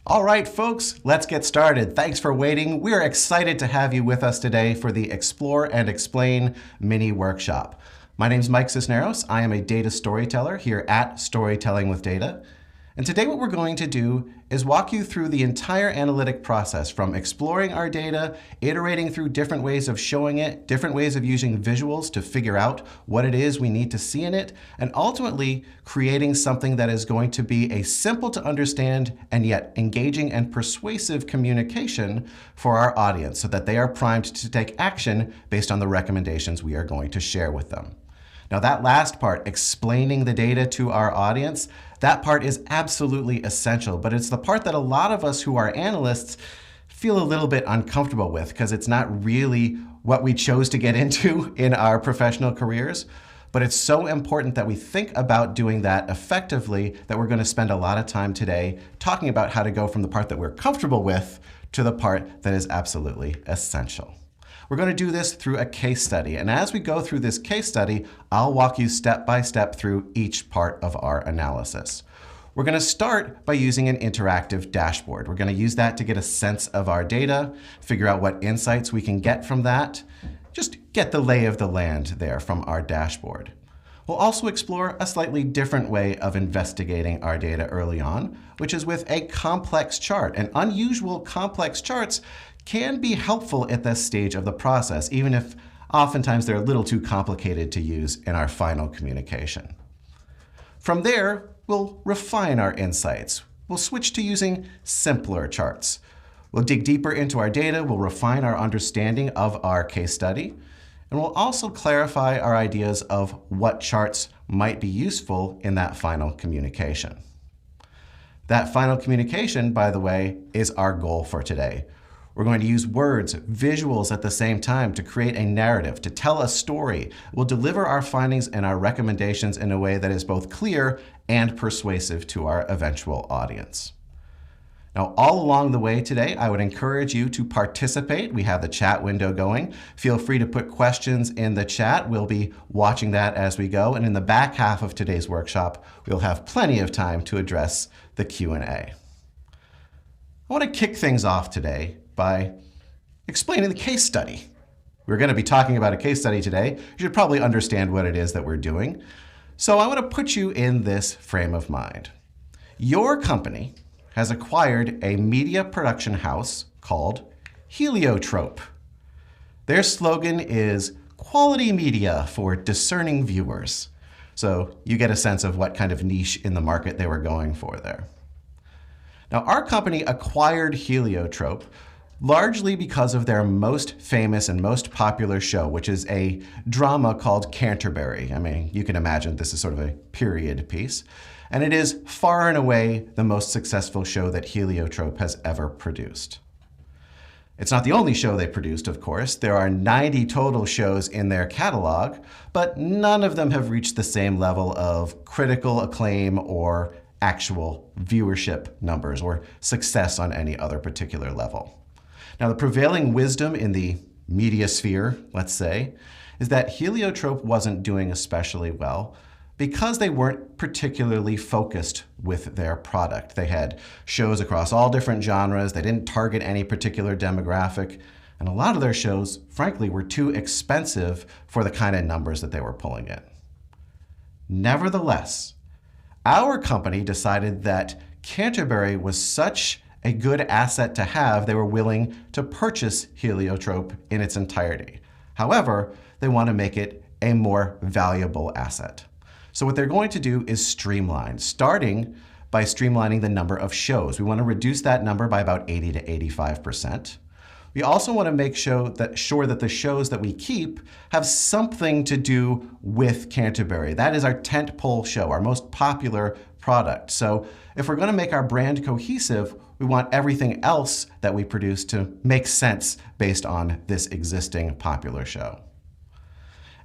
All right, folks, let's get started. Thanks for waiting. We're excited to have you with us today for the Explore and Explain mini workshop. My name is Mike Cisneros. I am a data storyteller here at Storytelling with Data. And today what we're going to do is walk you through the entire analytic process from exploring our data, iterating through different ways of showing it, different ways of using visuals to figure out what it is we need to see in it, and ultimately creating something that is going to be a simple to understand and yet engaging and persuasive communication for our audience so that they are primed to take action based on the recommendations we are going to share with them. Now that last part, explaining the data to our audience, that part is absolutely essential, but it's the part that a lot of us who are analysts feel a little bit uncomfortable with because it's not really what we chose to get into in our professional careers. But it's so important that we think about doing that effectively that we're going to spend a lot of time today talking about how to go from the part that we're comfortable with to the part that is absolutely essential. We're going to do this through a case study, and as we go through this case study, I'll walk you step by step through each part of our analysis. We're going to start by using an interactive dashboard. We're going to use that to get a sense of our data, figure out what insights we can get from that, just get the lay of the land there from our dashboard. We'll also explore a slightly different way of investigating our data early on, which is with a complex chart. And unusual complex charts can be helpful at this stage of the process, even if oftentimes they're a little too complicated to use in our final communication. From there, we'll refine our insights. We'll switch to using simpler charts. We'll dig deeper into our data, we'll refine our understanding of our case study, and we'll also clarify our ideas of what charts might be useful in that final communication. That final communication, by the way, is our goal for today. We're going to use words, visuals at the same time to create a narrative, to tell a story. We'll deliver our findings and our recommendations in a way that is both clear and persuasive to our eventual audience. Now, all along the way today, I would encourage you to participate. We have the chat window going. Feel free to put questions in the chat. We'll be watching that as we go. And in the back half of today's workshop, we'll have plenty of time to address the Q&A. I want to kick things off today by explaining the case study. We're going to be talking about a case study today. You should probably understand what it is that we're doing. So I want to put you in this frame of mind. Your company has acquired a media production house called Heliotrope. Their slogan is quality media for discerning viewers. So you get a sense of what kind of niche in the market they were going for there. Now, our company acquired Heliotrope largely because of their most famous and most popular show, which is a drama called Canterbury. I mean, you can imagine this is sort of a period piece. And it is far and away the most successful show that Heliotrope has ever produced. It's not the only show they produced, of course. There are 90 total shows in their catalog, but none of them have reached the same level of critical acclaim or actual viewership numbers or success on any other particular level. Now, the prevailing wisdom in the media sphere, let's say, is that Heliotrope wasn't doing especially well because they weren't particularly focused with their product. They had shows across all different genres. They didn't target any particular demographic. And a lot of their shows, frankly, were too expensive for the kind of numbers that they were pulling in. Nevertheless, our company decided that Canterbury was such a good asset to have, they were willing to purchase Heliotrope in its entirety. However, they want to make it a more valuable asset. So what they're going to do is streamline, starting by streamlining the number of shows. We want to reduce that number by about 80 to 85%. We also want to make sure that the shows that we keep have something to do with Canterbury. That is our tentpole show, our most popular product. So if we're going to make our brand cohesive, we want everything else that we produce to make sense based on this existing popular show.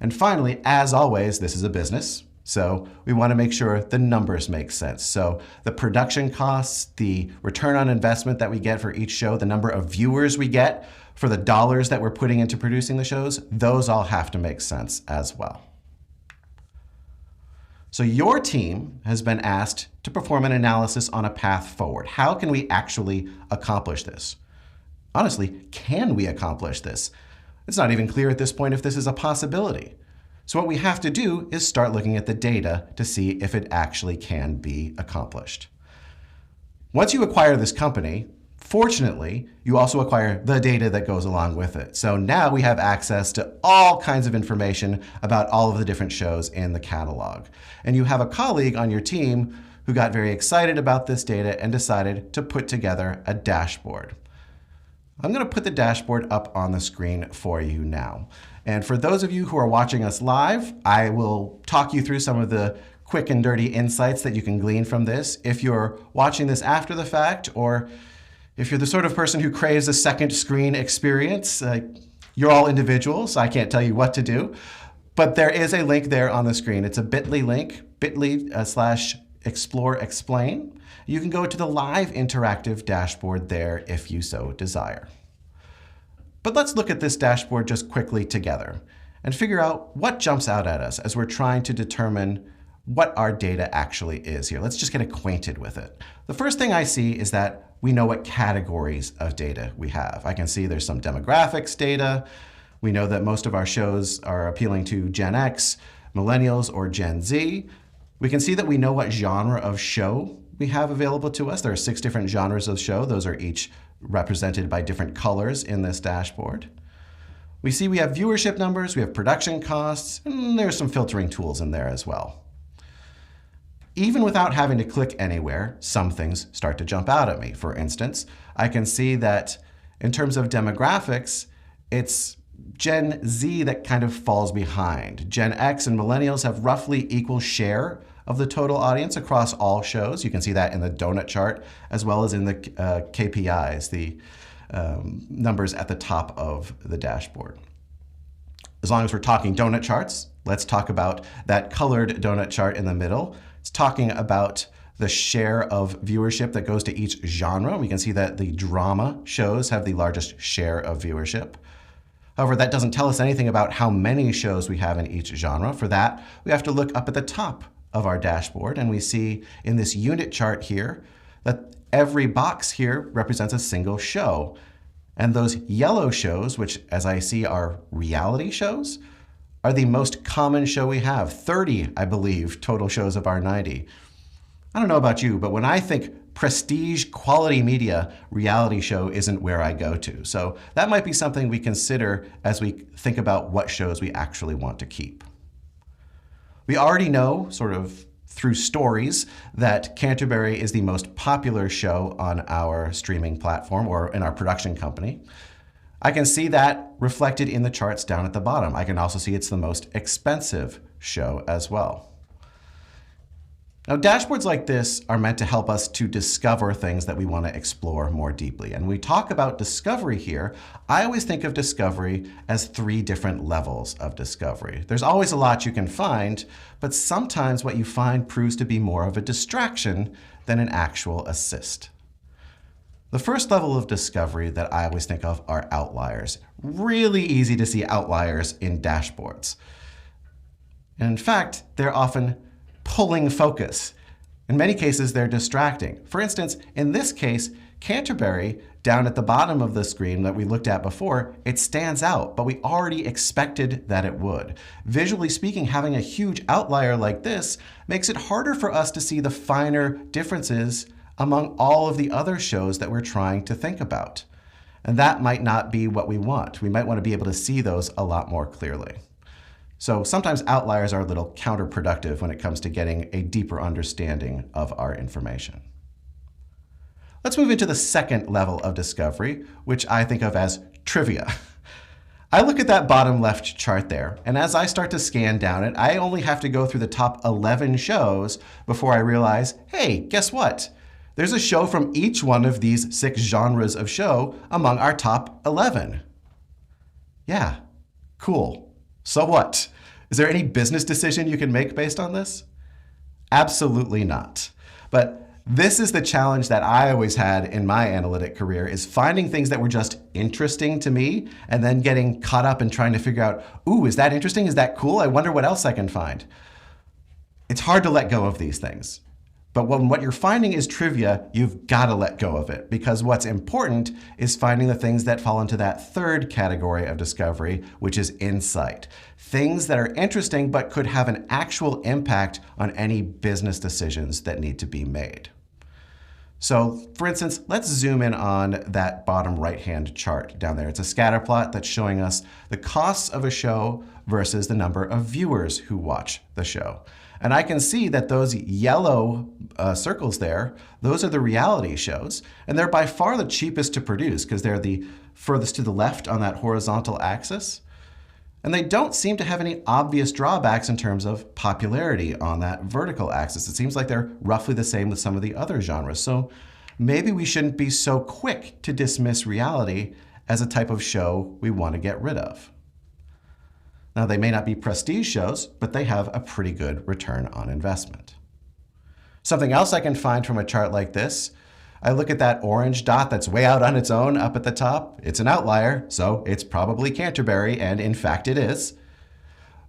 And finally, as always, this is a business. So we want to make sure the numbers make sense. So the production costs, the return on investment that we get for each show, the number of viewers we get for the dollars that we're putting into producing the shows, those all have to make sense as well. So your team has been asked to perform an analysis on a path forward. How can we actually accomplish this? Honestly, can we accomplish this? It's not even clear at this point if this is a possibility. So what we have to do is start looking at the data to see if it actually can be accomplished. Once you acquire this company, fortunately, you also acquire the data that goes along with it. So now we have access to all kinds of information about all of the different shows in the catalog. And you have a colleague on your team who got very excited about this data and decided to put together a dashboard. I'm going to put the dashboard up on the screen for you now. And for those of you who are watching us live, I will talk you through some of the quick and dirty insights that you can glean from this. If you're watching this after the fact, or if you're the sort of person who craves a second screen experience, you're all individuals, so I can't tell you what to do. But there is a link there on the screen. It's a bit.ly link, bit.ly/explore explain. You can go to the live interactive dashboard there if you so desire. But let's look at this dashboard just quickly together and figure out what jumps out at us as we're trying to determine what our data actually is here. Let's just get acquainted with it. The first thing I see is that we know what categories of data we have. I can see there's some demographics data. We know that most of our shows are appealing to Gen X, Millennials, or Gen Z. We can see that we know what genre of show we have available to us. There are 6 different genres of show. Those are each represented by different colors in this dashboard. We see we have viewership numbers, we have production costs, and there's some filtering tools in there as well. Even without having to click anywhere, some things start to jump out at me. For instance, I can see that in terms of demographics, it's Gen Z that kind of falls behind. Gen X and Millennials have roughly equal share of the total audience across all shows. You can see that in the donut chart, as well as in the KPIs, the numbers at the top of the dashboard. As long as we're talking donut charts, let's talk about that colored donut chart in the middle. It's talking about the share of viewership that goes to each genre. We can see that the drama shows have the largest share of viewership. However, that doesn't tell us anything about how many shows we have in each genre. For that, we have to look up at the top of our dashboard, and we see in this unit chart here that every box here represents a single show. And those yellow shows, which as I see are reality shows, are the most common show we have. 30, I believe, total shows of our 90. I don't know about you, but when I think prestige quality media, reality show isn't where I go to. So that might be something we consider as we think about what shows we actually want to keep. We already know, sort of through stories, that Canterbury is the most popular show on our streaming platform or in our production company. I can see that reflected in the charts down at the bottom. I can also see it's the most expensive show as well. Now, dashboards like this are meant to help us to discover things that we want to explore more deeply. And when we talk about discovery here, I always think of discovery as 3 different levels of discovery. There's always a lot you can find, but sometimes what you find proves to be more of a distraction than an actual assist. The first level of discovery that I always think of are outliers. Really easy to see outliers in dashboards. And in fact, they're often pulling focus. In many cases, they're distracting. For instance, in this case, Canterbury, down at the bottom of the screen that we looked at before, it stands out, but we already expected that it would. Visually speaking, having a huge outlier like this makes it harder for us to see the finer differences among all of the other shows that we're trying to think about. And that might not be what we want. We might want to be able to see those a lot more clearly. So sometimes outliers are a little counterproductive when it comes to getting a deeper understanding of our information. Let's move into the second level of discovery, which I think of as trivia. I look at that bottom left chart there, and as I start to scan down it, I only have to go through the top 11 shows before I realize, hey, guess what? There's a show from each one of these 6 genres of show among our top 11. Yeah, cool. So what? Is there any business decision you can make based on this? Absolutely not. But this is the challenge that I always had in my analytic career, is finding things that were just interesting to me and then getting caught up in trying to figure out, ooh, is that interesting? Is that cool? I wonder what else I can find. It's hard to let go of these things. But when what you're finding is trivia, you've got to let go of it, because what's important is finding the things that fall into that third category of discovery, which is insight. Things that are interesting but could have an actual impact on any business decisions that need to be made. So for instance, let's zoom in on that bottom right-hand chart down there. It's a scatter plot that's showing us the costs of a show versus the number of viewers who watch the show. And I can see that those yellow circles there, those are the reality shows. And they're by far the cheapest to produce because they're the furthest to the left on that horizontal axis. And they don't seem to have any obvious drawbacks in terms of popularity on that vertical axis. It seems like they're roughly the same with some of the other genres. So maybe we shouldn't be so quick to dismiss reality as a type of show we want to get rid of. Now, they may not be prestige shows, but they have a pretty good return on investment. Something else I can find from a chart like this, I look at that orange dot that's way out on its own up at the top. It's an outlier, so it's probably Canterbury, and in fact it is.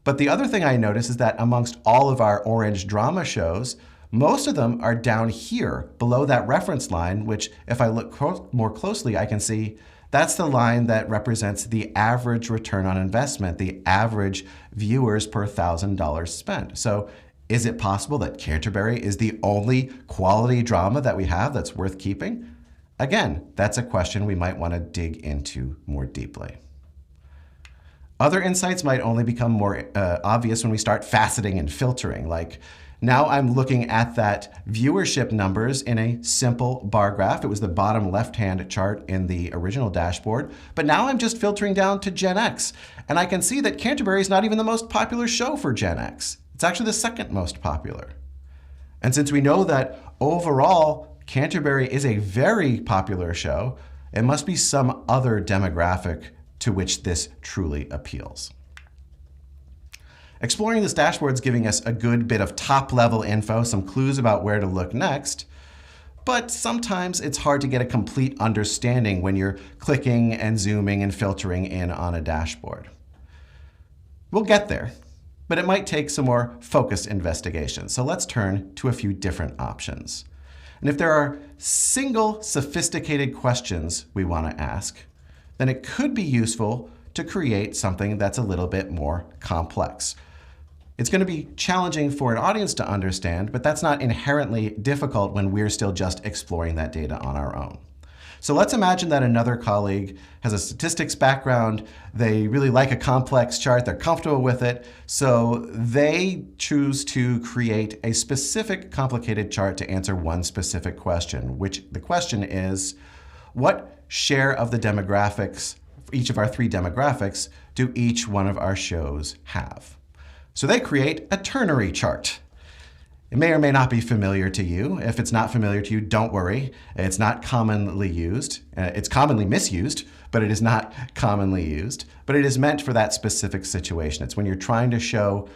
But the other thing I notice is that amongst all of our orange drama shows, most of them are down here below that reference line, which if I look more closely, I can see that's the line that represents the average return on investment, the average viewers per $1,000 spent. So is it possible that Canterbury is the only quality drama that we have that's worth keeping? Again, that's a question we might want to dig into more deeply. Other insights might only become more obvious when we start faceting and filtering, like now I'm looking at that viewership numbers in a simple bar graph. It was the bottom left-hand chart in the original dashboard, but now I'm just filtering down to Gen X. And I can see that Canterbury is not even the most popular show for Gen X. It's actually the second most popular. And since we know that overall Canterbury is a very popular show, it must be some other demographic to which this truly appeals. Exploring this dashboard is giving us a good bit of top-level info, some clues about where to look next, but sometimes it's hard to get a complete understanding when you're clicking and zooming and filtering in on a dashboard. We'll get there, but it might take some more focused investigation. So let's turn to a few different options. And if there are single sophisticated questions we want to ask, then it could be useful to create something that's a little bit more complex. It's going to be challenging for an audience to understand, but that's not inherently difficult when we're still just exploring that data on our own. So let's imagine that another colleague has a statistics background. They really like a complex chart. They're comfortable with it. So they choose to create a specific complicated chart to answer one specific question, which the question is, what share of the demographics, each of our three demographics, do each one of our shows have? So they create a ternary chart. It may or may not be familiar to you. If it's not familiar to you, don't worry. It's not commonly used. It's commonly misused, but it is not commonly used. But it is meant for that specific situation. It's when you're trying to show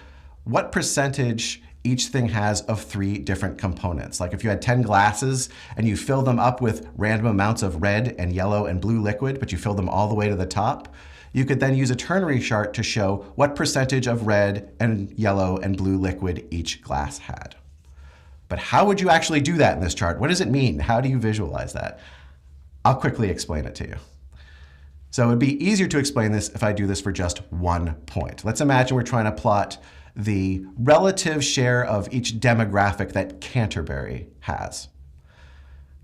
what percentage each thing has of three different components. Like if you had 10 glasses and you fill them up with random amounts of red and yellow and blue liquid, but you fill them all the way to the top, you could then use a ternary chart to show what percentage of red and yellow and blue liquid each glass had. But how would you actually do that in this chart? What does it mean? How do you visualize that? I'll quickly explain it to you. So it would be easier to explain this if I do this for just 1 point. Let's imagine we're trying to plot the relative share of each demographic that Canterbury has.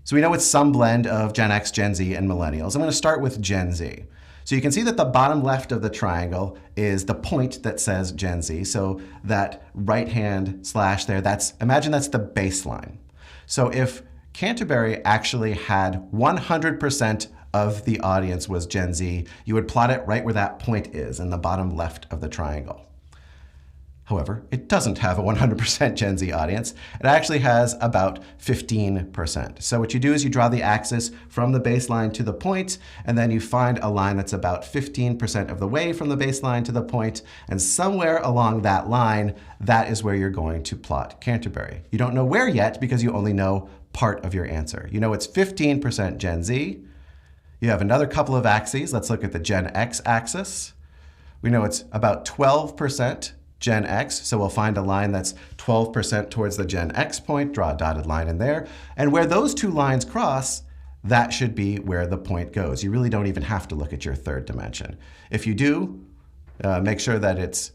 So we know it's some blend of Gen X, Gen Z, and millennials. I'm going to start with Gen Z. So you can see that the bottom left of the triangle is the point that says Gen Z. So that right-hand slash there, imagine that's the baseline. So if Canterbury actually had 100% of the audience was Gen Z, you would plot it right where that point is in the bottom left of the triangle. However, it doesn't have a 100% Gen Z audience. It actually has about 15%. So what you do is you draw the axis from the baseline to the point, and then you find a line that's about 15% of the way from the baseline to the point, and somewhere along that line, that is where you're going to plot Canterbury. You don't know where yet because you only know part of your answer. You know it's 15% Gen Z. You have another couple of axes. Let's look at the Gen X axis. We know it's about 12% Gen X. So we'll find a line that's 12% towards the Gen X point, draw a dotted line in there. And where those two lines cross, that should be where the point goes. You really don't even have to look at your third dimension. If you do, make sure that it's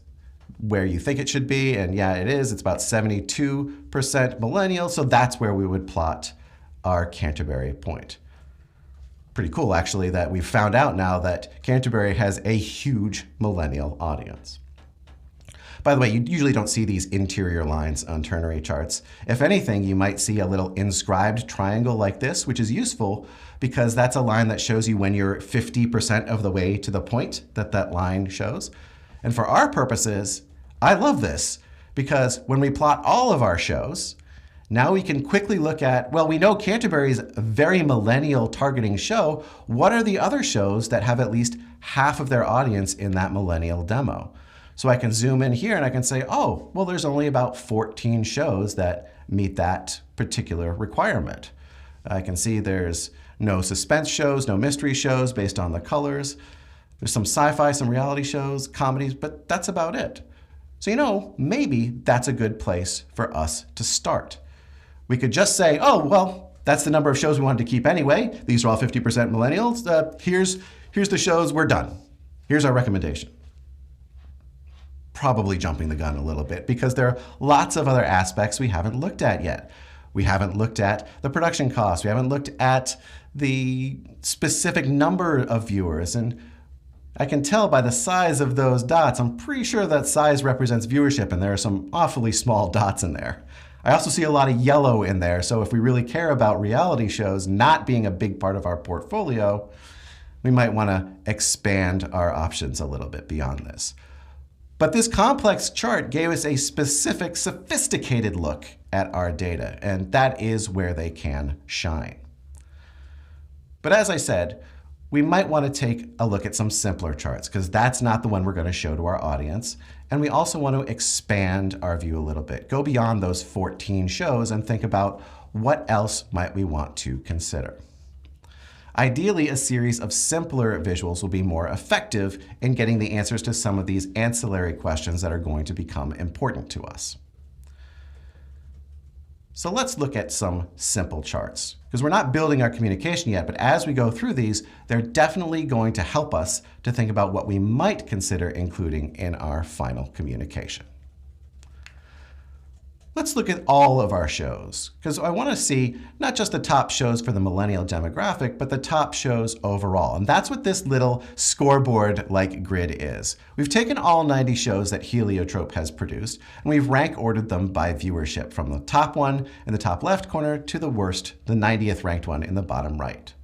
where you think it should be. And yeah, it is. It's about 72% millennial. So that's where we would plot our Canterbury point. Pretty cool, actually, that we've found out now that Canterbury has a huge millennial audience. By the way, you usually don't see these interior lines on ternary charts. If anything, you might see a little inscribed triangle like this, which is useful because that's a line that shows you when you're 50% of the way to the point that that line shows. And for our purposes, I love this because when we plot all of our shows, now we can quickly look at, well, we know Canterbury's a very millennial targeting show. What are the other shows that have at least half of their audience in that millennial demo? So I can zoom in here and I can say, oh, well, there's only about 14 shows that meet that particular requirement. I can see there's no suspense shows, no mystery shows based on the colors. There's some sci-fi, some reality shows, comedies, but that's about it. So, maybe that's a good place for us to start. We could just say, oh, well, that's the number of shows we wanted to keep anyway. These are all 50% millennials. Here's the shows, we're done. Here's our recommendation. Probably jumping the gun a little bit because there are lots of other aspects we haven't looked at yet. We haven't looked at the production costs. We haven't looked at the specific number of viewers. And I can tell by the size of those dots, I'm pretty sure that size represents viewership, and there are some awfully small dots in there. I also see a lot of yellow in there, so if we really care about reality shows not being a big part of our portfolio, we might want to expand our options a little bit beyond this. But this complex chart gave us a specific, sophisticated look at our data, and that is where they can shine. But as I said, we might want to take a look at some simpler charts because that's not the one we're going to show to our audience. And we also want to expand our view a little bit, go beyond those 14 shows and think about what else might we want to consider. Ideally, a series of simpler visuals will be more effective in getting the answers to some of these ancillary questions that are going to become important to us. So let's look at some simple charts, because we're not building our communication yet, but as we go through these, they're definitely going to help us to think about what we might consider including in our final communication. Let's look at all of our shows, because I want to see not just the top shows for the millennial demographic, but the top shows overall. And that's what this little scoreboard-like grid is. We've taken all 90 shows that Heliotrope has produced, and we've rank ordered them by viewership, from the top one in the top left corner to the worst, the 90th ranked one in the bottom right.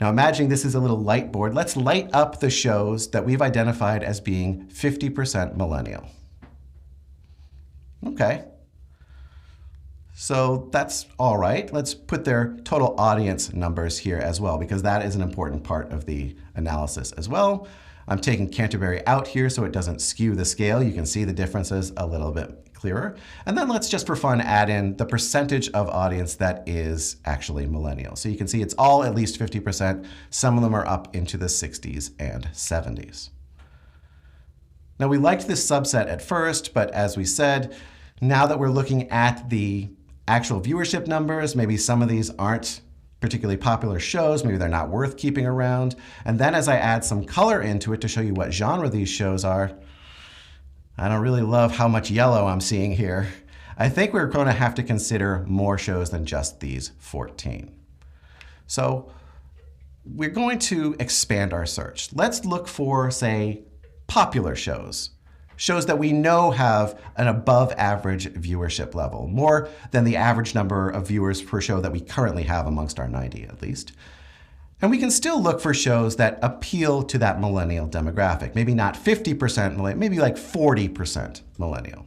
Now imagining this is a little light board, let's light up the shows that we've identified as being 50% millennial. Okay, so that's all right. Let's put their total audience numbers here as well, because that is an important part of the analysis as well. I'm taking Canterbury out here so it doesn't skew the scale. You can see the differences a little bit clearer. And then let's just for fun add in the percentage of audience that is actually millennial. So you can see it's all at least 50%. Some of them are up into the 60s and 70s. Now we liked this subset at first, but as we said, now that we're looking at the actual viewership numbers, maybe some of these aren't particularly popular shows, maybe they're not worth keeping around. And then as I add some color into it to show you what genre these shows are, I don't really love how much yellow I'm seeing here. I think we're going to have to consider more shows than just these 14. So we're going to expand our search. Let's look for, say, popular shows. Shows that we know have an above average viewership level, more than the average number of viewers per show that we currently have amongst our 90 at least. And we can still look for shows that appeal to that millennial demographic, maybe not 50% millennial, maybe like 40% millennial.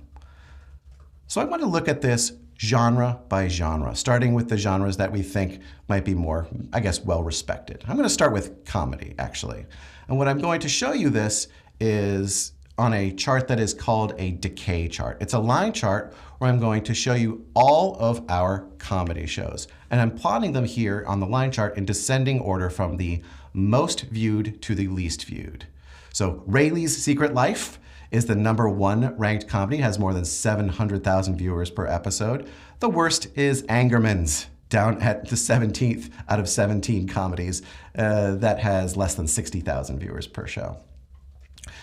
So I want to look at this genre by genre, starting with the genres that we think might be more, I guess, well respected. I'm going to start with comedy, actually. And what I'm going to show you this is on a chart that is called a decay chart. It's a line chart where I'm going to show you all of our comedy shows. And I'm plotting them here on the line chart in descending order from the most viewed to the least viewed. So Rayleigh's Secret Life is the #1 ranked comedy, has more than 700,000 viewers per episode. The worst is Angerman's, down at the 17th out of 17 comedies. That has less than 60,000 viewers per show.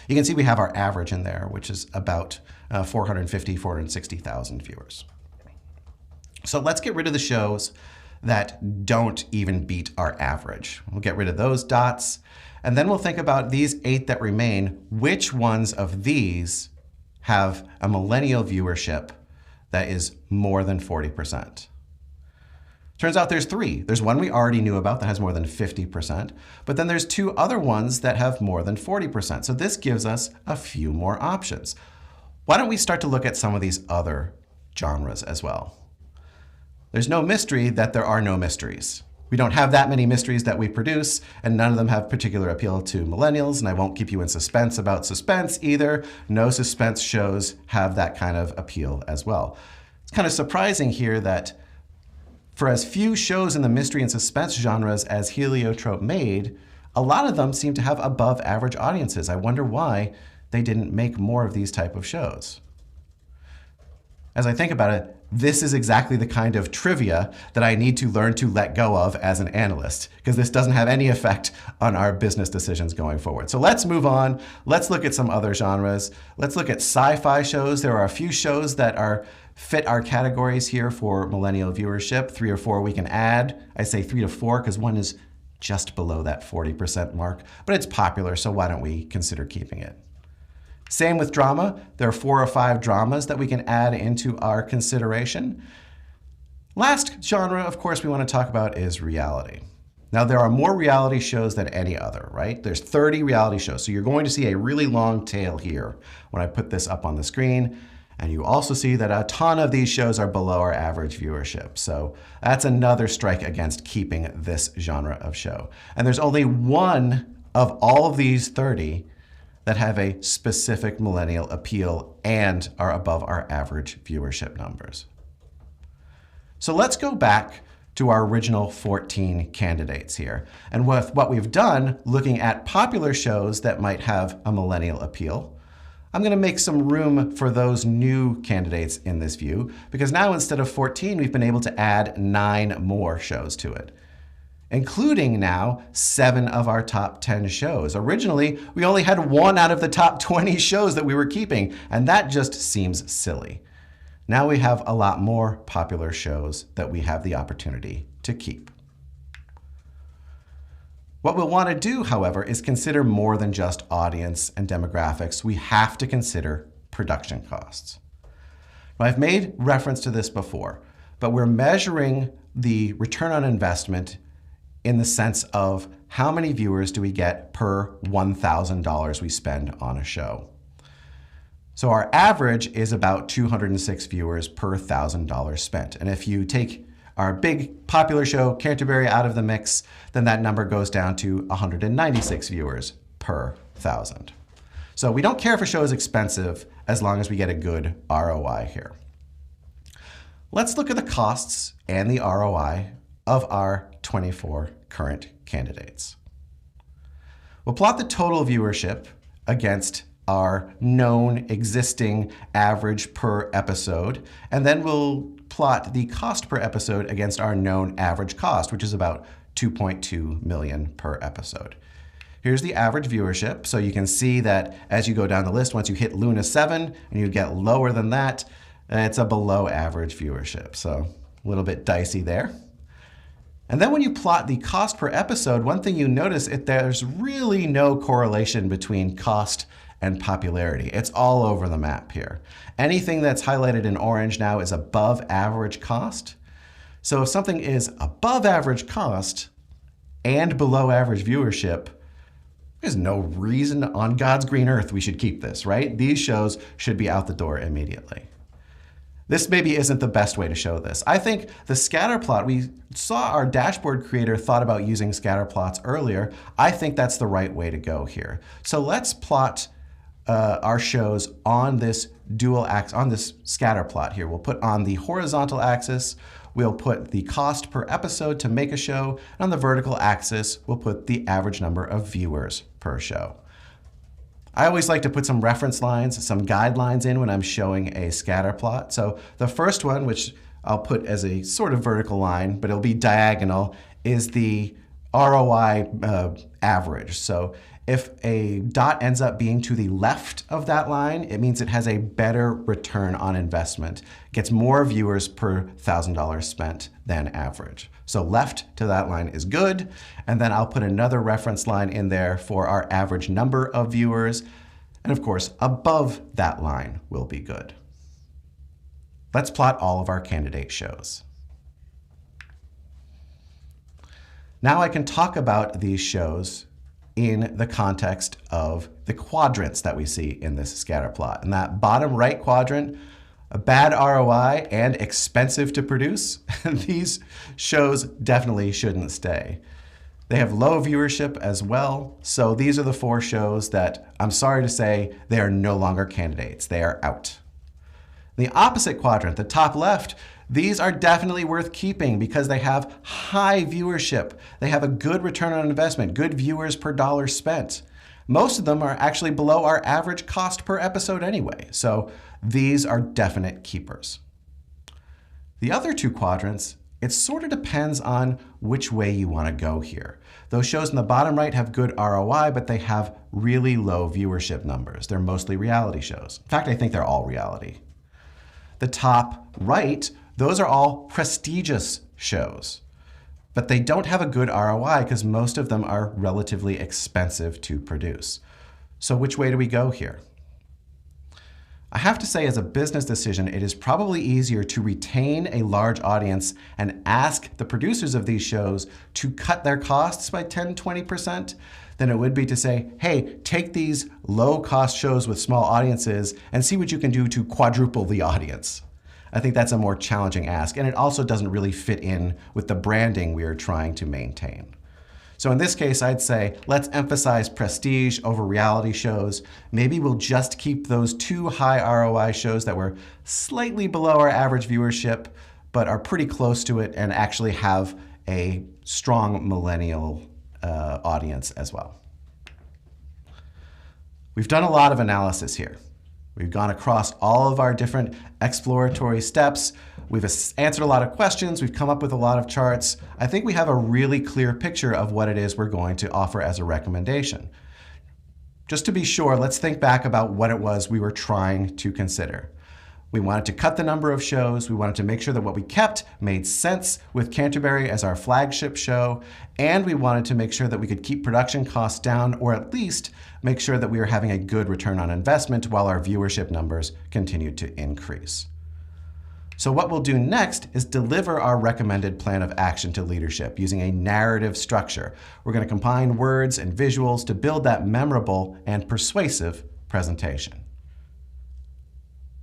You can see we have our average in there, which is about 460,000 viewers. So let's get rid of the shows that don't even beat our average. We'll get rid of those dots, and then we'll think about these 8 that remain. Which ones of these have a millennial viewership that is more than 40%? Turns out there's 3. There's one we already knew about that has more than 50%, but then there's 2 other ones that have more than 40%. So this gives us a few more options. Why don't we start to look at some of these other genres as well? There's no mystery that there are no mysteries. We don't have that many mysteries that we produce, and none of them have particular appeal to millennials, and I won't keep you in suspense about suspense either. No suspense shows have that kind of appeal as well. It's kind of surprising here that for as few shows in the mystery and suspense genres as Heliotrope made, a lot of them seem to have above average audiences. I wonder why they didn't make more of these type of shows. As I think about it, this is exactly the kind of trivia that I need to learn to let go of as an analyst, because this doesn't have any effect on our business decisions going forward. So let's move on. Let's look at some other genres. Let's look at sci-fi shows. There are a few shows that fit our categories here for millennial viewership. 3 or 4 we can add. I say 3 to 4 because one is just below that 40% mark, but it's popular, so why don't we consider keeping it? Same with drama. There are 4 or 5 dramas that we can add into our consideration. Last genre, of course, we want to talk about is reality. Now, there are more reality shows than any other, right? There's 30 reality shows, so you're going to see a really long tail here when I put this up on the screen. And you also see that a ton of these shows are below our average viewership. So that's another strike against keeping this genre of show. And there's only one of all of these 30 that have a specific millennial appeal and are above our average viewership numbers. So let's go back to our original 14 candidates here. And with what we've done, looking at popular shows that might have a millennial appeal, I'm going to make some room for those new candidates in this view, because now instead of 14, we've been able to add 9 more shows to it, including now 7 of our top 10 shows. Originally, we only had 1 out of the top 20 shows that we were keeping, and that just seems silly. Now we have a lot more popular shows that we have the opportunity to keep. What we'll want to do, however, is consider more than just audience and demographics. We have to consider production costs. Now, I've made reference to this before, but we're measuring the return on investment in the sense of how many viewers do we get per $1,000 we spend on a show. So our average is about 206 viewers per $1,000 spent. And if you take our big popular show, Canterbury, out of the mix, then that number goes down to 196 viewers per 1,000. So we don't care if a show is expensive as long as we get a good ROI here. Let's look at the costs and the ROI of our 24 current candidates. We'll plot the total viewership against our known existing average per episode, and then we'll plot the cost per episode against our known average cost, which is about $2.2 million per episode. Here's the average viewership. So you can see that as you go down the list, once you hit Luna 7 and you get lower than that, it's a below average viewership. So a little bit dicey there. And then when you plot the cost per episode, one thing you notice is there's really no correlation between cost and popularity. It's all over the map here. Anything that's highlighted in orange now is above average cost. So if something is above average cost and below average viewership, there's no reason on God's green earth we should keep this, right? These shows should be out the door immediately. This maybe isn't the best way to show this. I think the scatter plot, we saw our dashboard creator thought about using scatter plots earlier. I think that's the right way to go here. So let's plot our shows on this dual axis, on this scatter plot here. We'll put on the horizontal axis, we'll put the cost per episode to make a show, and on the vertical axis, we'll put the average number of viewers per show. I always like to put some reference lines, some guidelines in when I'm showing a scatter plot. So the first one, which I'll put as a sort of vertical line, but it'll be diagonal, is the ROI average. So if a dot ends up being to the left of that line, it means it has a better return on investment. Gets more viewers per $1,000 spent than average. So left to that line is good. And then I'll put another reference line in there for our average number of viewers. And of course, above that line will be good. Let's plot all of our candidate shows. Now I can talk about these shows in the context of the quadrants that we see in this scatter plot. In that bottom right quadrant, a bad ROI and expensive to produce, these shows definitely shouldn't stay. They have low viewership as well, so these are the 4 shows that, I'm sorry to say, they are no longer candidates. They are out. The opposite quadrant, the top left, these are definitely worth keeping because they have high viewership. They have a good return on investment, good viewers per dollar spent. Most of them are actually below our average cost per episode anyway, so these are definite keepers. The other 2 quadrants, it sort of depends on which way you want to go here. Those shows in the bottom right have good ROI, but they have really low viewership numbers. They're mostly reality shows. In fact, I think they're all reality. The top right, those are all prestigious shows, but they don't have a good ROI because most of them are relatively expensive to produce. So which way do we go here? I have to say, as a business decision, it is probably easier to retain a large audience and ask the producers of these shows to cut their costs by 10–20% than it would be to say, hey, take these low-cost shows with small audiences and see what you can do to quadruple the audience. I think that's a more challenging ask, and it also doesn't really fit in with the branding we are trying to maintain. So in this case, I'd say, let's emphasize prestige over reality shows. Maybe we'll just keep those 2 high ROI shows that were slightly below our average viewership, but are pretty close to it and actually have a strong millennial audience as well. We've done a lot of analysis here. We've gone across all of our different exploratory steps. We've answered a lot of questions. We've come up with a lot of charts. I think we have a really clear picture of what it is we're going to offer as a recommendation. Just to be sure, let's think back about what it was we were trying to consider. We wanted to cut the number of shows. We wanted to make sure that what we kept made sense with Canterbury as our flagship show. And we wanted to make sure that we could keep production costs down, or at least make sure that we were having a good return on investment while our viewership numbers continued to increase. So what we'll do next is deliver our recommended plan of action to leadership using a narrative structure. We're going to combine words and visuals to build that memorable and persuasive presentation.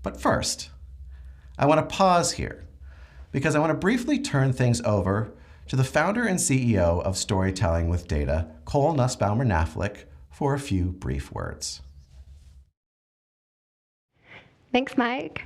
But first, I want to pause here because I want to briefly turn things over to the founder and CEO of Storytelling with Data, Cole Nussbaumer-Knaflic, for a few brief words. Thanks, Mike.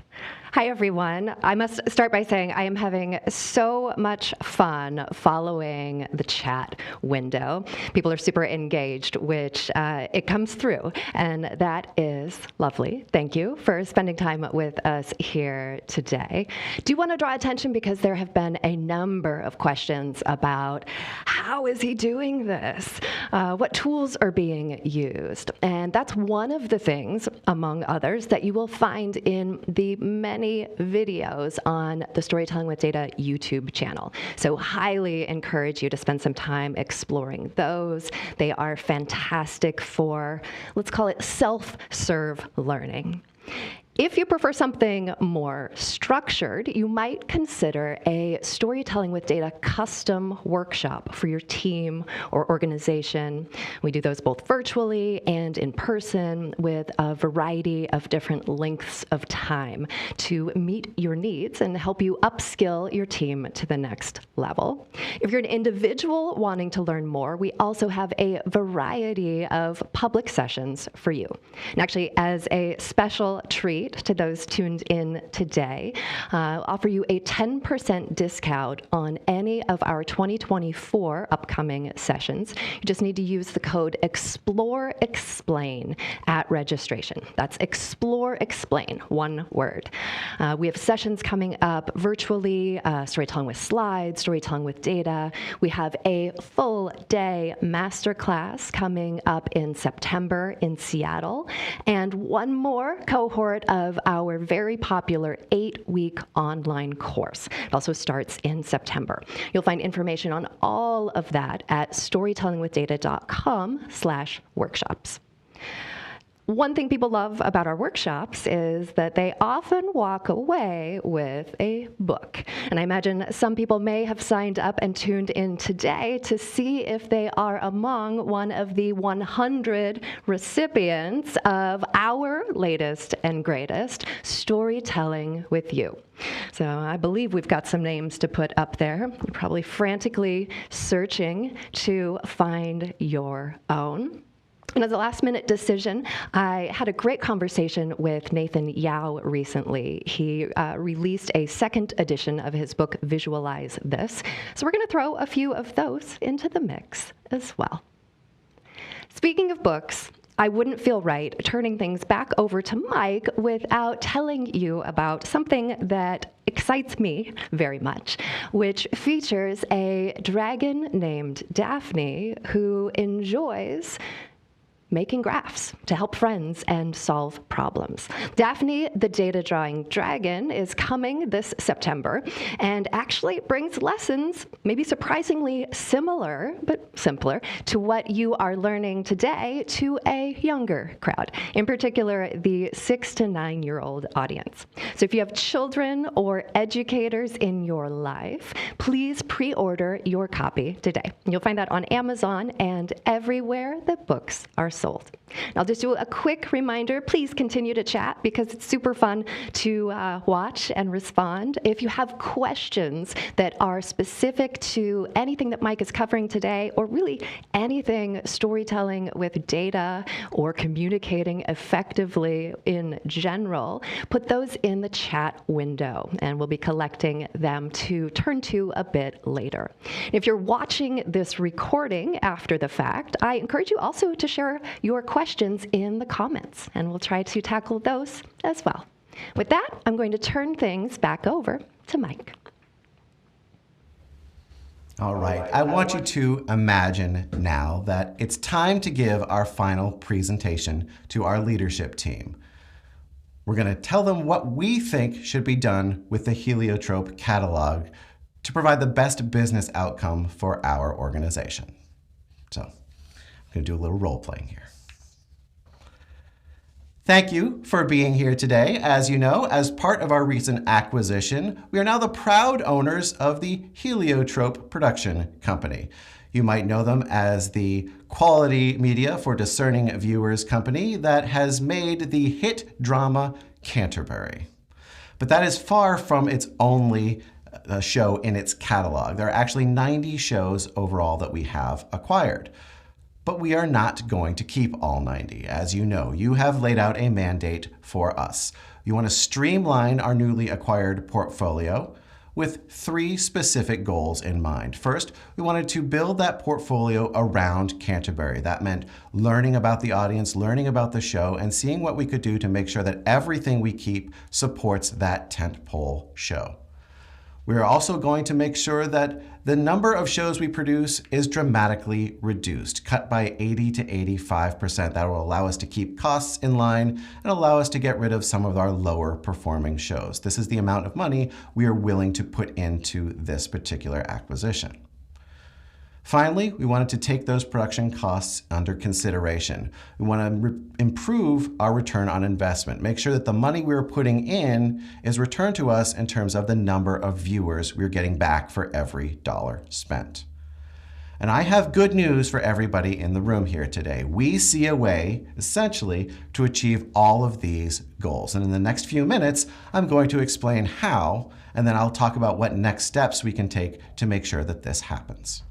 Hi, everyone. I must start by saying I am having so much fun following the chat window. People are super engaged, which it comes through, and that is lovely. Thank you for spending time with us here today. Do want to draw attention because there have been a number of questions about how is he doing this? What tools are being used? And that's one of the things, among others, that you will find in the many videos on the Storytelling with Data YouTube channel. So highly encourage you to spend some time exploring those. They are fantastic for, let's call it self-serve learning. If you prefer something more structured, you might consider a Storytelling with Data custom workshop for your team or organization. We do those both virtually and in person with a variety of different lengths of time to meet your needs and help you upskill your team to the next level. If you're an individual wanting to learn more, we also have a variety of public sessions for you. And actually, as a special treat, treat to those tuned in today. Offer you a 10% discount on any of our 2024 upcoming sessions. You just need to use the code EXPLOREXPLAIN at registration. That's EXPLOREXPLAIN, one word. We have sessions coming up virtually, storytelling with slides, storytelling with data. We have a full day masterclass coming up in September in Seattle, and one more cohort of our very popular 8-week online course. It also starts in September. You'll find information on all of that at storytellingwithdata.com/workshops. One thing people love about our workshops is that they often walk away with a book. And I imagine some people may have signed up and tuned in today to see if they are among one of the 100 recipients of our latest and greatest, Storytelling with You. So I believe we've got some names to put up there. You're probably frantically searching to find your own. And as a last-minute decision, I had a great conversation with Nathan Yao recently. He released a second edition of his book, Visualize This. So we're going to throw a few of those into the mix as well. Speaking of books, I wouldn't feel right turning things back over to Mike without telling you about something that excites me very much, which features a dragon named Daphne who enjoys making graphs to help friends and solve problems. Daphne, the data drawing dragon, is coming this September and actually brings lessons, maybe surprisingly similar, but simpler, to what you are learning today to a younger crowd, in particular, the 6 to 9-year-old audience. So if you have children or educators in your life, please pre-order your copy today. You'll find that on Amazon and everywhere that books are sold. I'll just do a quick reminder. Please continue to chat because it's super fun to watch and respond. If you have questions that are specific to anything that Mike is covering today, or really anything storytelling with data or communicating effectively in general, put those in the chat window, and we'll be collecting them to turn to a bit later. If you're watching this recording after the fact, I encourage you also to share your questions in the comments, and we'll try to tackle those as well. With that, I'm going to turn things back over to Mike. All right, I want you to imagine now that it's time to give our final presentation to our leadership team. We're going to tell them what we think should be done with the Heliotrope catalog to provide the best business outcome for our organization. So I'm going to do a little role playing here. Thank you for being here today. As you know, as part of our recent acquisition, we are now the proud owners of the Heliotrope production company. You might know them as the quality media for discerning viewers company that has made the hit drama Canterbury. But that is far from its only show in its catalog. There are actually 90 shows overall that we have acquired. But we are not going to keep all 90. As you know, you have laid out a mandate for us. You want to streamline our newly acquired portfolio with 3 specific goals in mind. First, we wanted to build that portfolio around Canterbury. That meant learning about the audience, learning about the show, and seeing what we could do to make sure that everything we keep supports that tentpole show. We are also going to make sure that the number of shows we produce is dramatically reduced, cut by 80 to 85%. That will allow us to keep costs in line and allow us to get rid of some of our lower performing shows. This is the amount of money we are willing to put into this particular acquisition. Finally, we wanted to take those production costs under consideration. We want to improve our return on investment, make sure that the money we're putting in is returned to us in terms of the number of viewers we're getting back for every dollar spent. And I have good news for everybody in the room here today. We see a way, essentially, to achieve all of these goals. And in the next few minutes, I'm going to explain how, and then I'll talk about what next steps we can take to make sure that this happens.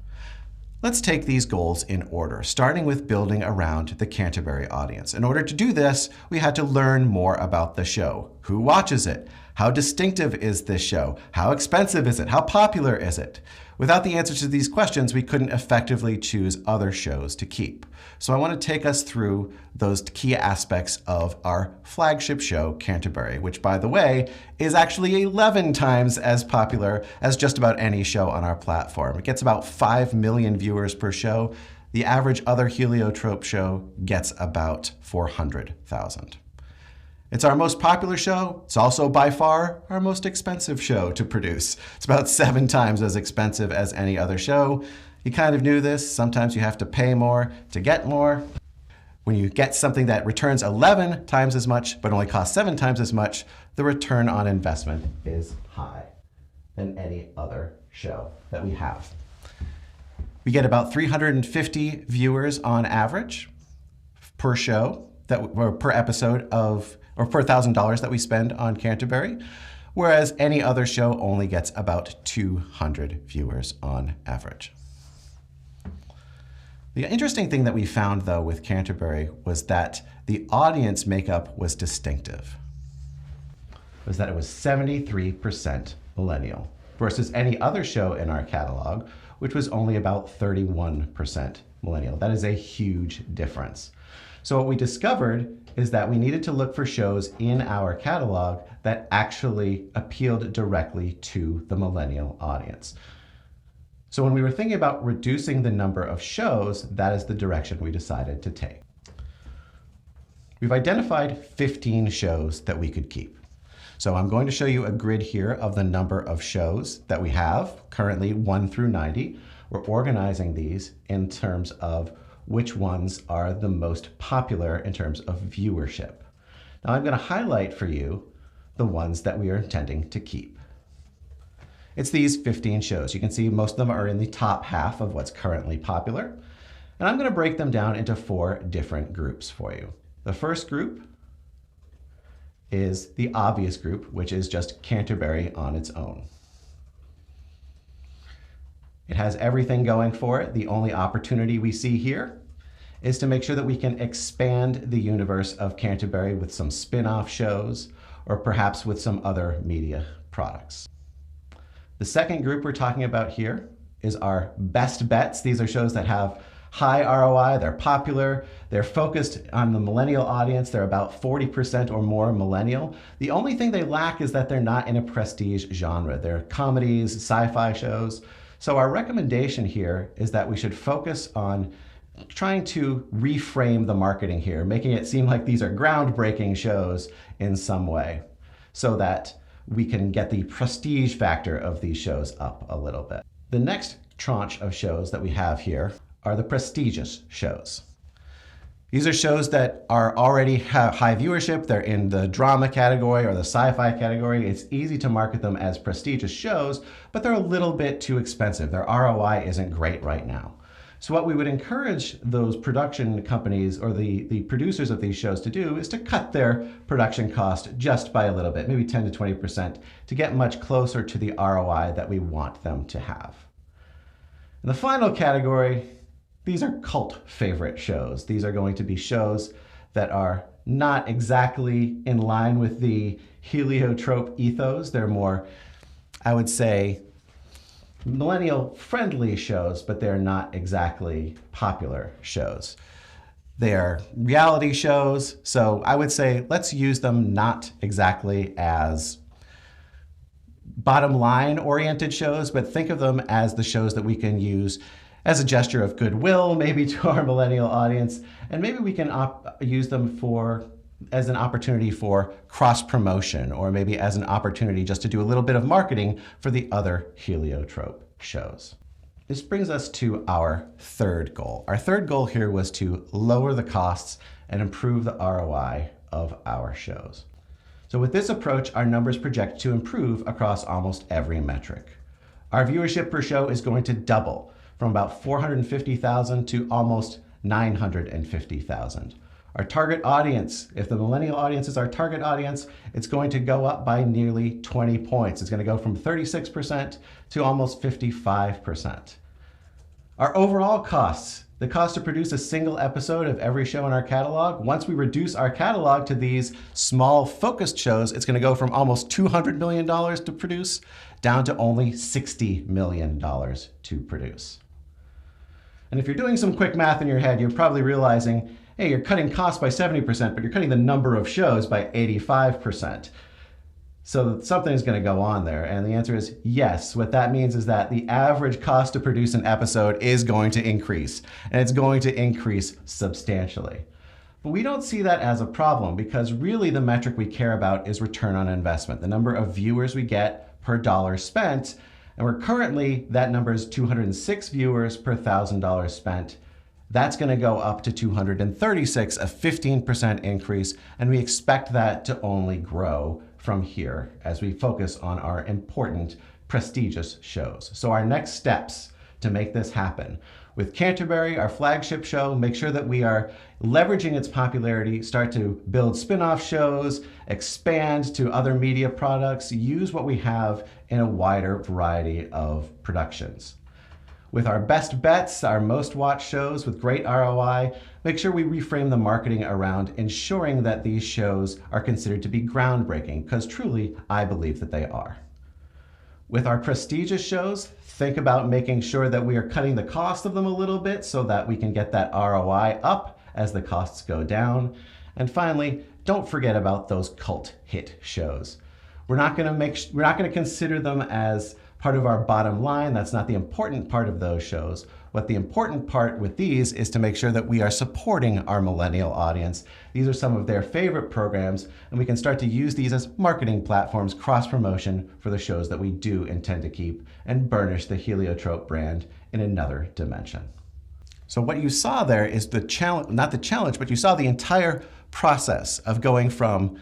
Let's take these goals in order, starting with building around the Canterbury audience. In order to do this, we had to learn more about the show. Who watches it? How distinctive is this show? How expensive is it? How popular is it? Without the answers to these questions, we couldn't effectively choose other shows to keep. So I want to take us through those key aspects of our flagship show, Canterbury, which, by the way, is actually 11 times as popular as just about any show on our platform. It gets about 5 million viewers per show. The average other Heliotrope show gets about 400,000. It's our most popular show. It's also by far our most expensive show to produce. It's about 7 times as expensive as any other show. You kind of knew this. Sometimes you have to pay more to get more. When you get something that returns 11 times as much but only costs 7 times as much, the return on investment is high than any other show that we have. We get about 350 viewers on average per show, or per episode of, or per $1,000 that we spend on Canterbury, whereas any other show only gets about 200 viewers on average. The interesting thing that we found, though, with Canterbury was that the audience makeup was distinctive. Was that it was 73% millennial versus any other show in our catalog, which was only about 31% millennial. That is a huge difference. So what we discovered is that we needed to look for shows in our catalog that actually appealed directly to the millennial audience. So when we were thinking about reducing the number of shows, that is the direction we decided to take. We've identified 15 shows that we could keep. So I'm going to show you a grid here of the number of shows that we have, currently 1 through 90. We're organizing these in terms of which ones are the most popular in terms of viewership. Now I'm going to highlight for you the ones that we are intending to keep. It's these 15 shows. You can see most of them are in the top half of what's currently popular. And I'm going to break them down into 4 different groups for you. The first group is the obvious group, which is just Canterbury on its own. It has everything going for it. The only opportunity we see here is to make sure that we can expand the universe of Canterbury with some spin-off shows or perhaps with some other media products. The second group we're talking about here is our best bets. These are shows that have high ROI, they're popular, they're focused on the millennial audience, they're about 40% or more millennial. The only thing they lack is that they're not in a prestige genre. They're comedies, sci-fi shows. So our recommendation here is that we should focus on trying to reframe the marketing here, making it seem like these are groundbreaking shows in some way so that we can get the prestige factor of these shows up a little bit. The next tranche of shows that we have here are the prestigious shows. These are shows that are already have high viewership. They're in the drama category or the sci-fi category. It's easy to market them as prestigious shows, but they're a little bit too expensive. Their ROI isn't great right now. So what we would encourage those production companies or the producers of these shows to do is to cut their production cost just by a little bit, maybe 10 to 20%, to get much closer to the ROI that we want them to have. In the final category, these are cult favorite shows. These are going to be shows that are not exactly in line with the Heliotrope ethos. They're more, I would say, millennial friendly shows, but they're not exactly popular shows. They are reality shows, so I would say let's use them not exactly as bottom line oriented shows, but think of them as the shows that we can use as a gesture of goodwill, maybe to our millennial audience, and maybe we can use them as an opportunity for cross-promotion, or maybe as an opportunity just to do a little bit of marketing for the other Heliotrope shows. This brings us to our third goal. Our third goal here was to lower the costs and improve the ROI of our shows. So with this approach, our numbers project to improve across almost every metric. Our viewership per show is going to double from about 450,000 to almost 950,000. Our target audience, if the millennial audience is our target audience, it's going to go up by nearly 20 points. It's going to go from 36% to almost 55%. Our overall costs, the cost to produce a single episode of every show in our catalog, once we reduce our catalog to these small focused shows, it's going to go from almost $200 million to produce down to only $60 million to produce. And if you're doing some quick math in your head, you're probably realizing, hey, you're cutting costs by 70%, but you're cutting the number of shows by 85%. So something's going to go on there. And the answer is yes. What that means is that the average cost to produce an episode is going to increase, and it's going to increase substantially. But we don't see that as a problem, because really the metric we care about is return on investment, the number of viewers we get per dollar spent. And we're currently, that number is 206 viewers per $1,000 spent. That's going to go up to 236, a 15% increase, and we expect that to only grow from here as we focus on our important, prestigious shows. So our next steps to make this happen. With Canterbury, our flagship show, make sure that we are leveraging its popularity, start to build spin-off shows, expand to other media products, use what we have in a wider variety of productions. With our best bets, our most watched shows with great ROI, make sure we reframe the marketing around ensuring that these shows are considered to be groundbreaking, because truly, I believe that they are. With our prestigious shows, think about making sure that we are cutting the cost of them a little bit so that we can get that ROI up as the costs go down. And finally, don't forget about those cult hit shows. We're not going to consider them as part of our bottom line. That's not the important part of those shows. What the important part with these is to make sure that we are supporting our millennial audience. These are some of their favorite programs, and we can start to use these as marketing platforms, cross-promotion for the shows that we do intend to keep and burnish the Heliotrope brand in another dimension. So what you saw there is the challenge, not the challenge, but you saw the entire process of going from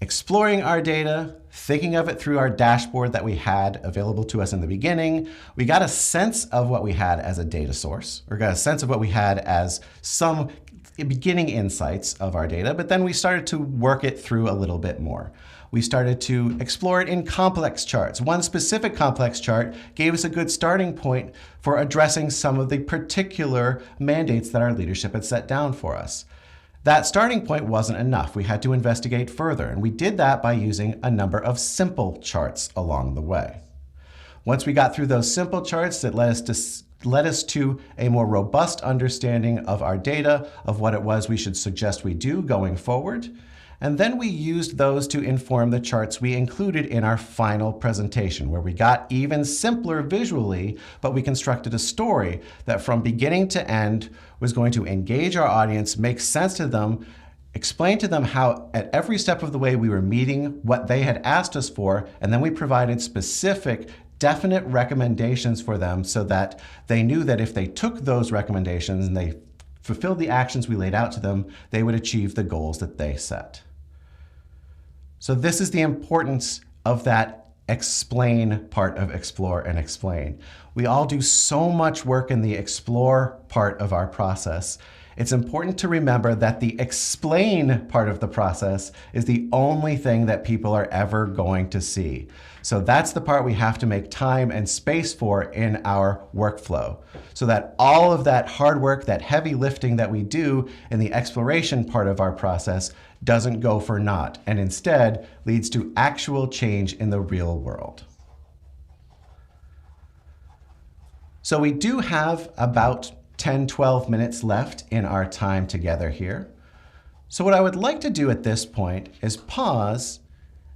exploring our data, thinking of it through our dashboard that we had available to us in the beginning. We got a sense of what we had as a data source, or got a sense of what we had as some beginning insights of our data, but then we started to work it through a little bit more. We started to explore it in complex charts. One specific complex chart gave us a good starting point for addressing some of the particular mandates that our leadership had set down for us. That starting point wasn't enough. We had to investigate further, and we did that by using a number of simple charts along the way. Once we got through those simple charts, that led us to a more robust understanding of our data, of what it was we should suggest we do going forward. And then we used those to inform the charts we included in our final presentation, where we got even simpler visually, but we constructed a story that from beginning to end was going to engage our audience, make sense to them, explain to them how at every step of the way we were meeting what they had asked us for, and then we provided specific, definite recommendations for them so that they knew that if they took those recommendations and they fulfilled the actions we laid out to them, they would achieve the goals that they set. So this is the importance of that explain part of Explore and Explain. We all do so much work in the explore part of our process. It's important to remember that the explain part of the process is the only thing that people are ever going to see. So that's the part we have to make time and space for in our workflow, so that all of that hard work, that heavy lifting that we do in the exploration part of our process doesn't go for naught, and instead leads to actual change in the real world. So we do have about 10-12 minutes left in our time together here. So what I would like to do at this point is pause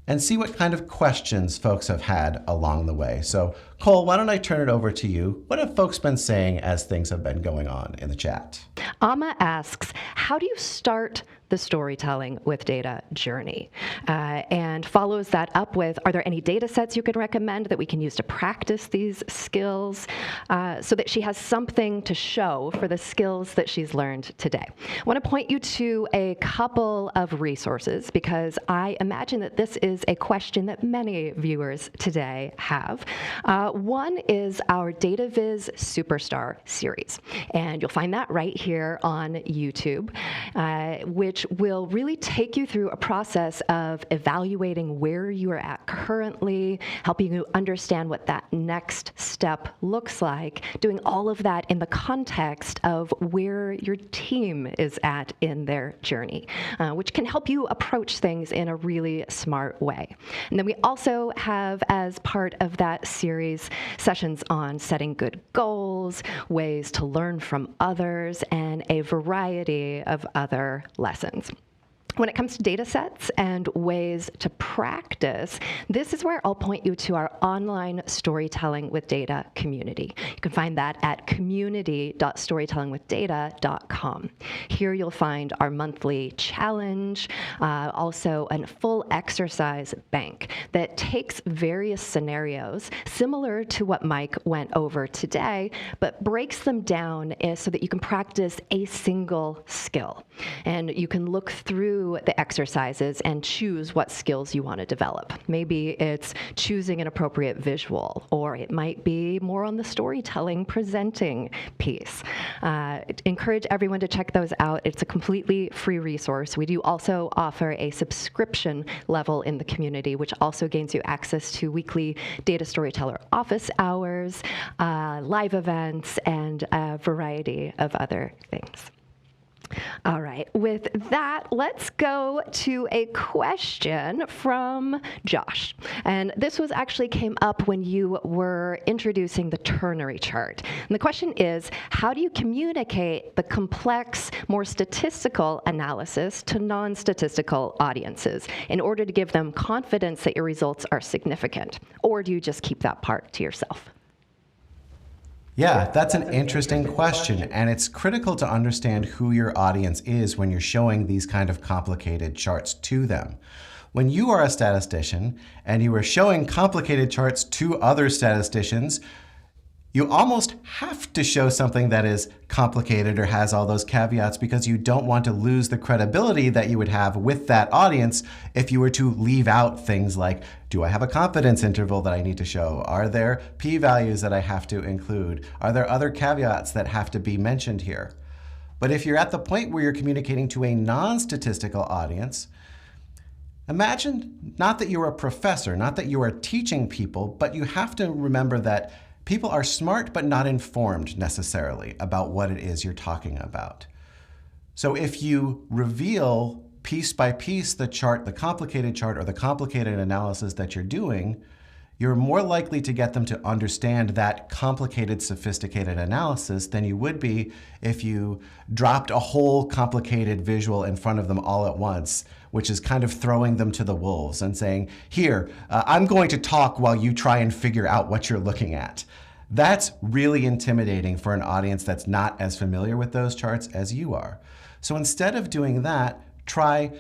and see what kind of questions folks have had along the way. So Cole, why don't I turn it over to you? What have folks been saying as things have been going on in the chat? Amma asks, how do you start the storytelling with data journey? And follows that up with, are there any data sets you could recommend that we can use to practice these skills so that she has something to show for the skills that she's learned today? I want to point you to a couple of resources because I imagine that this is a question that many viewers today have. One is our DataViz Superstar series, and you'll find that right here on YouTube. which will really take you through a process of evaluating where you are at currently, helping you understand what that next step looks like, doing all of that in the context of where your team is at in their journey, which can help you approach things in a really smart way. And then we also have, as part of that series, sessions on setting good goals, ways to learn from others, and a variety of other lessons. When it comes to data sets and ways to practice, this is where I'll point you to our online Storytelling with Data community. You can find that at community.storytellingwithdata.com. Here you'll find our monthly challenge, also a full exercise bank that takes various scenarios similar to what Mike went over today, but breaks them down so that you can practice a single skill. And you can look through the exercises and choose what skills you want to develop. Maybe it's choosing an appropriate visual, or it might be more on the storytelling, presenting piece. Encourage everyone to check those out. It's a completely free resource. We do also offer a subscription level in the community, which also gains you access to weekly Data Storyteller office hours, live events, and a variety of other things. All right, with that, let's go to a question from Josh. And this was actually came up when you were introducing the ternary chart. And the question is, how do you communicate the complex, more statistical analysis to non-statistical audiences in order to give them confidence that your results are significant? Or do you just keep that part to yourself? Yeah, that's an interesting question, and it's critical to understand who your audience is when you're showing these kind of complicated charts to them. When you are a statistician and you are showing complicated charts to other statisticians, you almost have to show something that is complicated or has all those caveats because you don't want to lose the credibility that you would have with that audience if you were to leave out things like, do I have a confidence interval that I need to show? Are there p-values that I have to include? Are there other caveats that have to be mentioned here? But if you're at the point where you're communicating to a non-statistical audience, imagine not that you're a professor, not that you are teaching people, but you have to remember that people are smart but not informed necessarily about what it is you're talking about. So if you reveal piece by piece the chart, the complicated chart or the complicated analysis that you're doing, you're more likely to get them to understand that complicated, sophisticated analysis than you would be if you dropped a whole complicated visual in front of them all at once, which is kind of throwing them to the wolves and saying, here, I'm going to talk while you try and figure out what you're looking at. That's really intimidating for an audience that's not as familiar with those charts as you are. So instead of doing that, try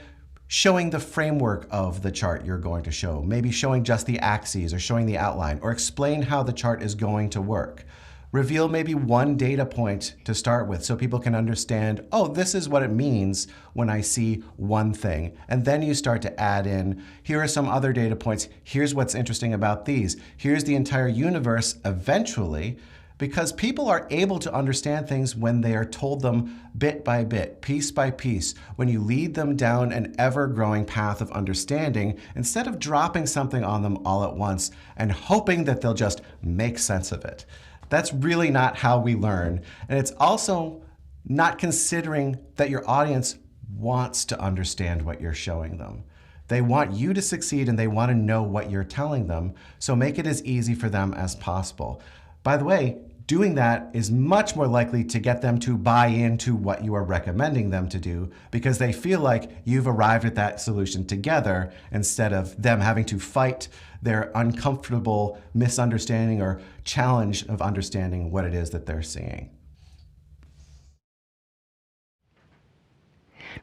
showing the framework of the chart you're going to show, maybe showing just the axes or showing the outline, or explain how the chart is going to work. Reveal maybe one data point to start with so people can understand, oh, this is what it means when I see one thing. And then you start to add in, here are some other data points, here's what's interesting about these, here's the entire universe eventually, because people are able to understand things when they are told them bit by bit, piece by piece, when you lead them down an ever-growing path of understanding instead of dropping something on them all at once and hoping that they'll just make sense of it. That's really not how we learn. And it's also not considering that your audience wants to understand what you're showing them. They want you to succeed and they want to know what you're telling them, so make it as easy for them as possible. By the way, doing that is much more likely to get them to buy into what you are recommending them to do because they feel like you've arrived at that solution together instead of them having to fight their uncomfortable misunderstanding or challenge of understanding what it is that they're seeing.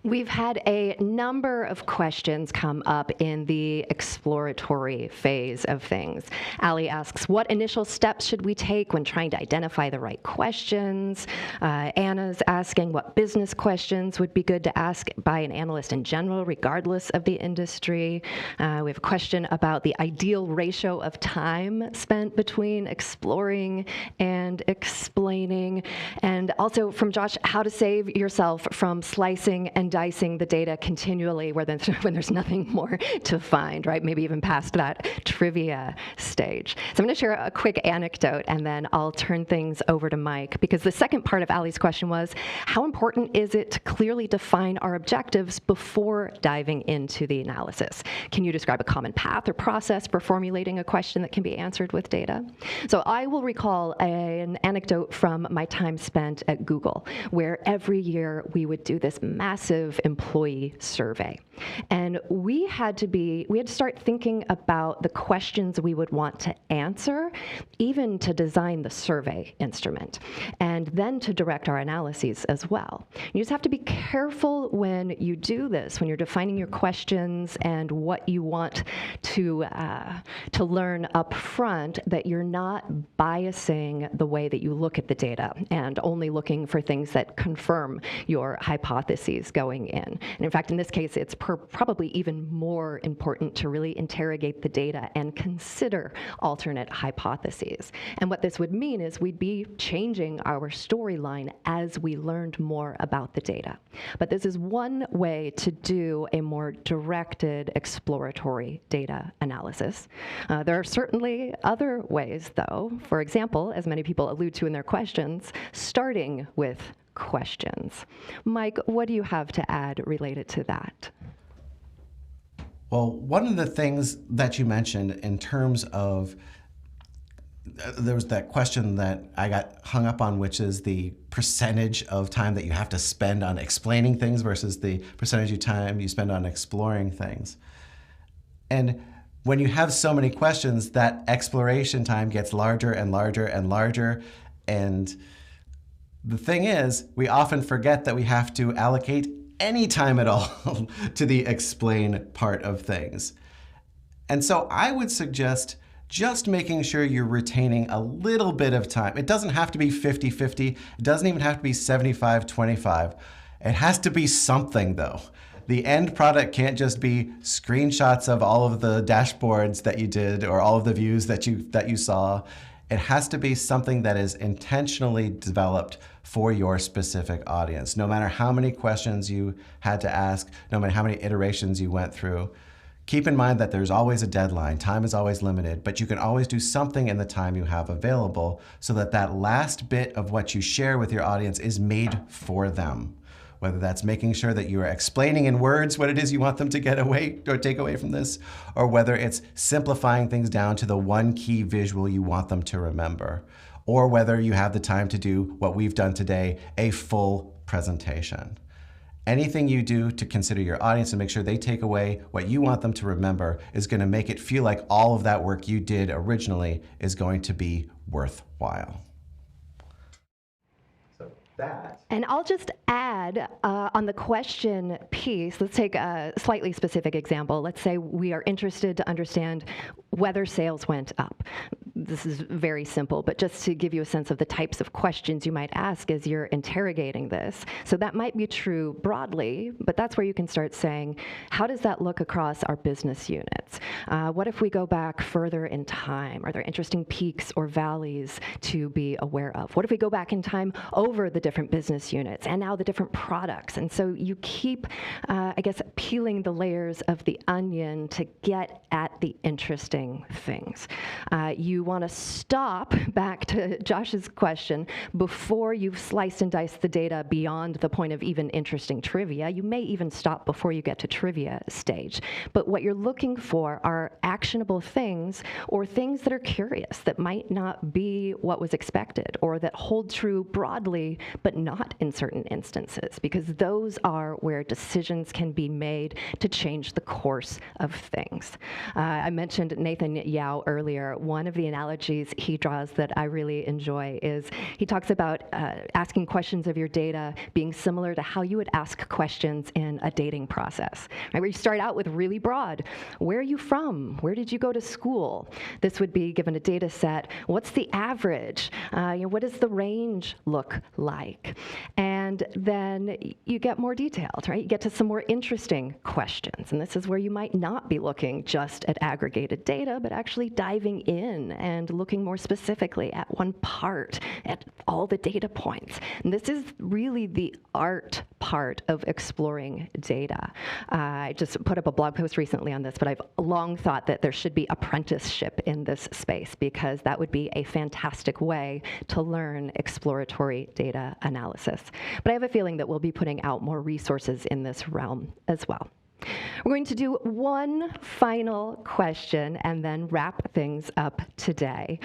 We've had a number of questions come up in the exploratory phase of things. Allie asks, what initial steps should we take when trying to identify the right questions? Anna's asking what business questions would be good to ask by an analyst in general, regardless of the industry. We have a question about the ideal ratio of time spent between exploring and explaining. And also from Josh, how to save yourself from slicing and and dicing the data continually when there's nothing more to find, right? Maybe even past that trivia stage. So I'm going to share a quick anecdote, and then I'll turn things over to Mike, because the second part of Allie's question was, how important is it to clearly define our objectives before diving into the analysis? Can you describe a common path or process for formulating a question that can be answered with data? So I will recall an anecdote from my time spent at Google, where every year we would do this massive employee survey. And we had to start thinking about the questions we would want to answer, even to design the survey instrument, and then to direct our analyses as well. You just have to be careful when you do this, when you're defining your questions and what you want to learn up front, that you're not biasing the way that you look at the data and only looking for things that confirm your hypotheses going in. And in fact, in this case, it's probably even more important to really interrogate the data and consider alternate hypotheses. And what this would mean is we'd be changing our storyline as we learned more about the data. But this is one way to do a more directed exploratory data analysis. There are certainly other ways, though. For example, as many people allude to in their questions, starting with questions. Mike, what do you have to add related to that? Well, one of the things that you mentioned in terms of, there was that question that I got hung up on, which is the percentage of time that you have to spend on explaining things versus the percentage of time you spend on exploring things. And when you have so many questions, that exploration time gets larger and larger and larger. And the thing is, we often forget that we have to allocate any time at all to the explain part of things. And so I would suggest just making sure you're retaining a little bit of time. It doesn't have to be 50-50. It doesn't even have to be 75-25. It has to be something, though. The end product can't just be screenshots of all of the dashboards that you did or all of the views that you saw. It has to be something that is intentionally developed for your specific audience. No matter how many questions you had to ask, no matter how many iterations you went through, keep in mind that there's always a deadline. Time is always limited, but you can always do something in the time you have available so that that last bit of what you share with your audience is made for them. Whether that's making sure that you are explaining in words what it is you want them to get away or take away from this, or whether it's simplifying things down to the one key visual you want them to remember, or whether you have the time to do what we've done today, a full presentation. Anything you do to consider your audience and make sure they take away what you want them to remember is going to make it feel like all of that work you did originally is going to be worthwhile. And I'll just add on the question piece, let's take a slightly specific example. Let's say we are interested to understand whether sales went up. This is very simple, but just to give you a sense of the types of questions you might ask as you're interrogating this. So that might be true broadly, but that's where you can start saying, how does that look across our business units? What if we go back further in time? Are there interesting peaks or valleys to be aware of? What if we go back in time over the different business units and now the different products? And so you keep, I guess, peeling the layers of the onion to get at the interesting things. You want to stop, back to Josh's question, before you've sliced and diced the data beyond the point of even interesting trivia. You may even stop before you get to trivia stage. But what you're looking for are actionable things or things that are curious, that might not be what was expected, or that hold true broadly, but not in certain instances, because those are where decisions can be made to change the course of things. I mentioned Nathan Yao earlier. One of the analogies he draws that I really enjoy is he talks about asking questions of your data being similar to how you would ask questions in a dating process, right? Where you start out with really broad, where are you from? Where did you go to school? This would be given a data set. What's the average? What does the range look like? And then you get more detailed, right? You get to some more interesting questions. And this is where you might not be looking just at aggregated data, but actually diving in and looking more specifically at one part, at all the data points. And this is really the art part part of exploring data. I just put up a blog post recently on this, but I've long thought that there should be apprenticeship in this space because that would be a fantastic way to learn exploratory data analysis. But I have a feeling that we'll be putting out more resources in this realm as well. We're going to do one final question and then wrap things up today.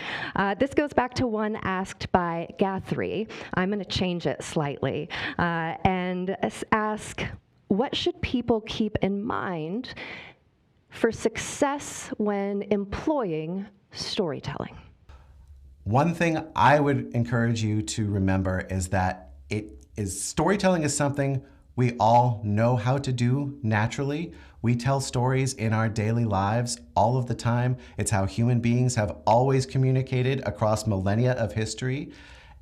This goes back to one asked by Guthrie. I'm going to change it slightly and ask, what should people keep in mind for success when employing storytelling? One thing I would encourage you to remember is that storytelling is something we all know how to do naturally. We tell stories in our daily lives all of the time. It's how human beings have always communicated across millennia of history.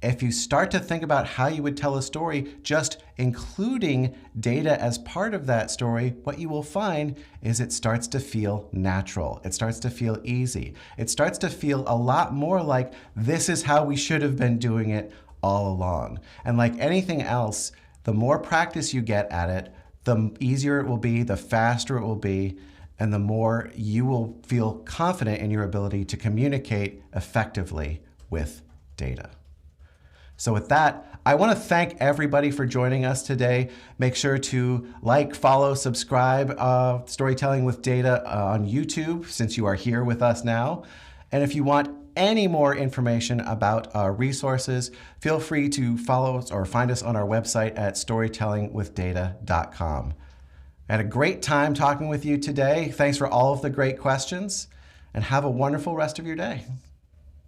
If you start to think about how you would tell a story, just including data as part of that story, what you will find is it starts to feel natural. It starts to feel easy. It starts to feel a lot more like this is how we should have been doing it all along. And like anything else, the more practice you get at it, the easier it will be, the faster it will be, and the more you will feel confident in your ability to communicate effectively with data. So with that, I want to thank everybody for joining us today. Make sure to like, follow, subscribe Storytelling with Data on YouTube since you are here with us now. And if you want any more information about our resources, feel free to follow us or find us on our website at storytellingwithdata.com. I had a great time talking with you today. Thanks for all of the great questions, and have a wonderful rest of your day.